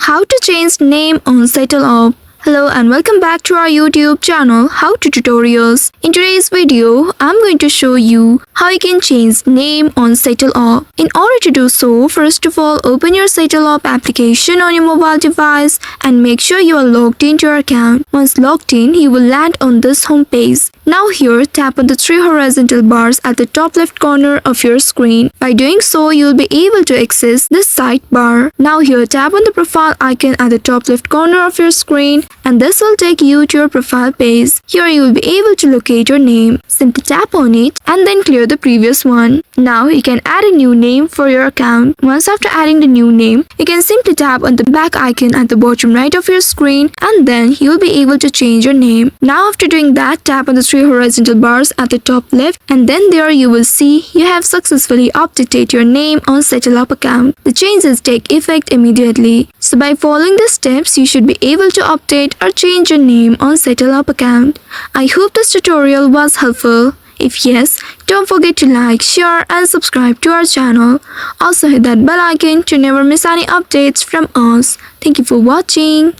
How to change name on SettleUp. Hello and welcome back to our YouTube channel How to Tutorials. In today's video, I'm going to show you how you can change name on SettleUp. In order to do so, first of all, open your SettleUp application on your mobile device and make sure you are logged into your account. Once logged in, you will land on this home page. Now here, tap on the three horizontal bars at the top left corner of your screen. By doing so, you will be able to access this sidebar. Now here, tap on the profile icon at the top left corner of your screen and this will take you to your profile page. Here you will be able to locate your name. Simply tap on it and then clear the previous one. Now you can add a new name for your account. Once after adding the new name, you can simply tap on the back icon at the bottom right of your screen and then you will be able to change your name. Now after doing that, tap on the three horizontal bars at the top left and then there you will see you have successfully updated your name on SettleUp account. The changes take effect immediately. So by following the steps, you should be able to update or change your name on SettleUp account. I hope this tutorial was helpful. If yes, don't forget to like, share and subscribe to our channel. Also hit that bell icon to never miss any updates from us. Thank you for watching.